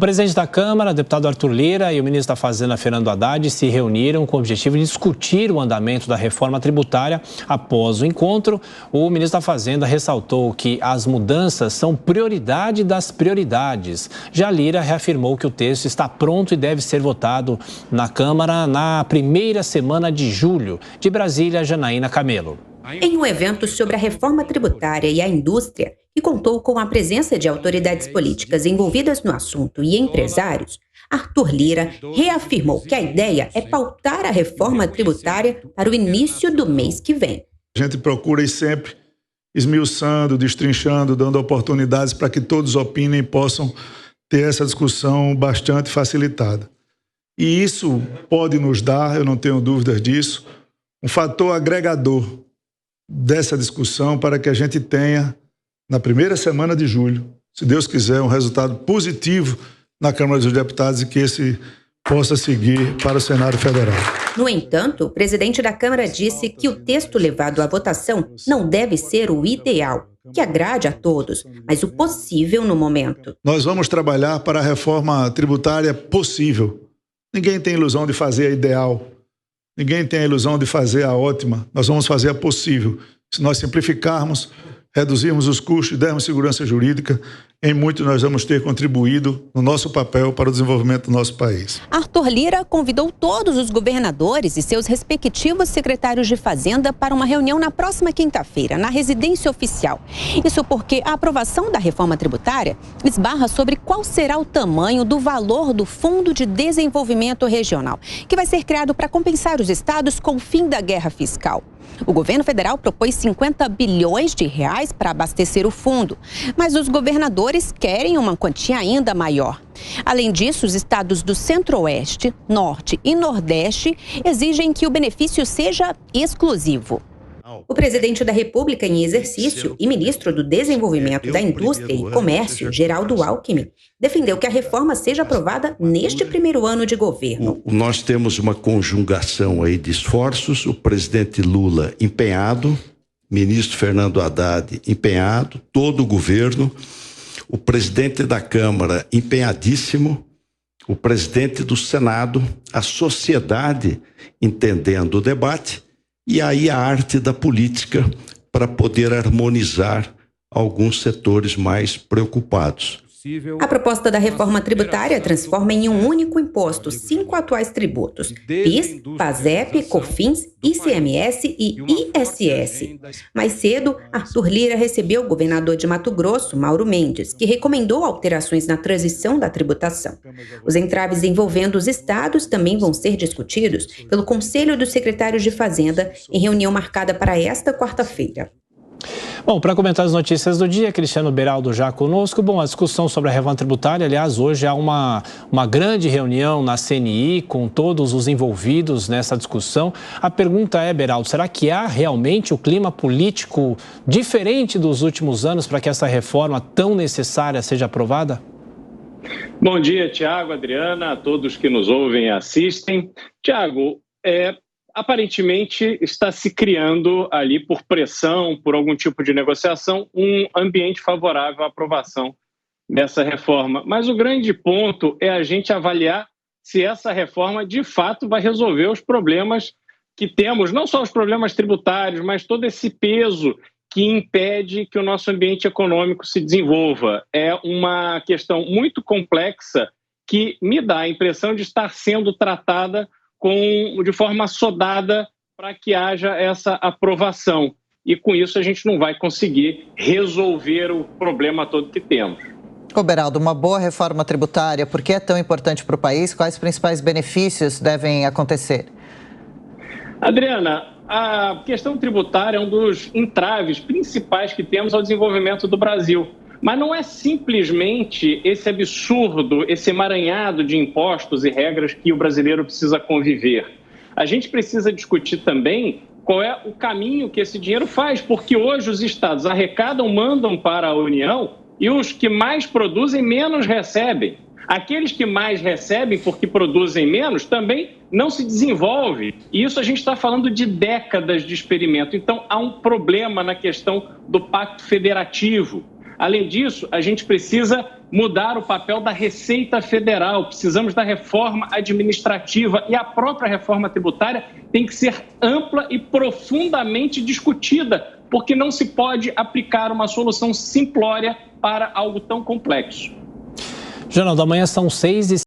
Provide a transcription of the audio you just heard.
presidente da Câmara, deputado Arthur Lira, e o ministro da Fazenda, Fernando Haddad, se reuniram com o objetivo de discutir o andamento da reforma tributária. Após o encontro, o ministro da Fazenda ressaltou que as mudanças são prioridade das prioridades. Já Lira reafirmou que o texto está pronto e deve ser votado na Câmara na primeira semana de julho. De Brasília, Janaína Camelo. Em um evento sobre a reforma tributária e a indústria, que contou com a presença de autoridades políticas envolvidas no assunto e empresários, Arthur Lira reafirmou que a ideia é pautar a reforma tributária para o início do mês que vem. A gente procura ir sempre esmiuçando, destrinchando, dando oportunidades para que todos opinem e possam ter essa discussão bastante facilitada. E isso pode nos dar, eu não tenho dúvidas disso, um fator agregador dessa discussão para que a gente tenha, na primeira semana de julho, se Deus quiser, um resultado positivo na Câmara dos Deputados e que esse possa seguir para o Senado Federal. No entanto, o presidente da Câmara disse que o texto levado à votação não deve ser o ideal, que agrade a todos, mas o possível no momento. Nós vamos trabalhar para a reforma tributária possível. Ninguém tem ilusão de fazer a ideal. Ninguém tem a ilusão de fazer a ótima. Nós vamos fazer a possível. Se nós simplificarmos, reduzirmos os custos e dermos segurança jurídica, em muito nós vamos ter contribuído no nosso papel para o desenvolvimento do nosso país. Arthur Lira convidou todos os governadores e seus respectivos secretários de Fazenda para uma reunião na próxima quinta-feira, na residência oficial. Isso porque a aprovação da reforma tributária esbarra sobre qual será o tamanho do valor do Fundo de Desenvolvimento Regional, que vai ser criado para compensar os estados com o fim da guerra fiscal. O governo federal propôs 50 bilhões de reais para abastecer o fundo, mas os governadores querem uma quantia ainda maior. Além disso, os estados do Centro-Oeste, Norte e Nordeste exigem que o benefício seja exclusivo. O presidente da República em exercício e ministro do Desenvolvimento da Indústria e Comércio, Geraldo Alckmin, defendeu que a reforma seja aprovada neste primeiro ano de governo. Nós temos uma conjugação aí de esforços, o presidente Lula empenhado, ministro Fernando Haddad empenhado, todo o governo, o presidente da Câmara empenhadíssimo, o presidente do Senado, a sociedade entendendo o debate, e aí a arte da política para poder harmonizar alguns setores mais preocupados. A proposta da reforma tributária transforma em um único imposto 5 atuais tributos: PIS, PASEP, COFINS, ICMS e ISS. Mais cedo, Arthur Lira recebeu o governador de Mato Grosso, Mauro Mendes, que recomendou alterações na transição da tributação. Os entraves envolvendo os estados também vão ser discutidos pelo Conselho dos Secretários de Fazenda em reunião marcada para esta quarta-feira. Bom, para comentar as notícias do dia, Cristiano Beraldo já conosco. Bom, a discussão sobre a reforma tributária, aliás, hoje há uma grande reunião na CNI com todos os envolvidos nessa discussão. A pergunta é, Beraldo, será que há realmente o clima político diferente dos últimos anos para que essa reforma tão necessária seja aprovada? Bom dia, Tiago, Adriana, a todos que nos ouvem e assistem. Tiago, aparentemente está se criando ali por pressão, por algum tipo de negociação, um ambiente favorável à aprovação dessa reforma. Mas o grande ponto é a gente avaliar se essa reforma de fato vai resolver os problemas que temos, não só os problemas tributários, mas todo esse peso que impede que o nosso ambiente econômico se desenvolva. É uma questão muito complexa que me dá a impressão de estar sendo tratada de forma assodada para que haja essa aprovação. E com isso a gente não vai conseguir resolver o problema todo que temos. Ô Beraldo, uma boa reforma tributária, por que é tão importante para o país? Quais principais benefícios devem acontecer? Adriana, a questão tributária é um dos entraves principais que temos ao desenvolvimento do Brasil. Mas não é simplesmente esse absurdo, esse emaranhado de impostos e regras que o brasileiro precisa conviver. A gente precisa discutir também qual é o caminho que esse dinheiro faz, porque hoje os estados arrecadam, mandam para a União e os que mais produzem menos recebem. Aqueles que mais recebem porque produzem menos também não se desenvolvem. E isso a gente está falando de décadas de experimento. Então há um problema na questão do pacto federativo. Além disso, a gente precisa mudar o papel da Receita Federal, precisamos da reforma administrativa e a própria reforma tributária tem que ser ampla e profundamente discutida, porque não se pode aplicar uma solução simplória para algo tão complexo. Jornal da Manhã, são 6h.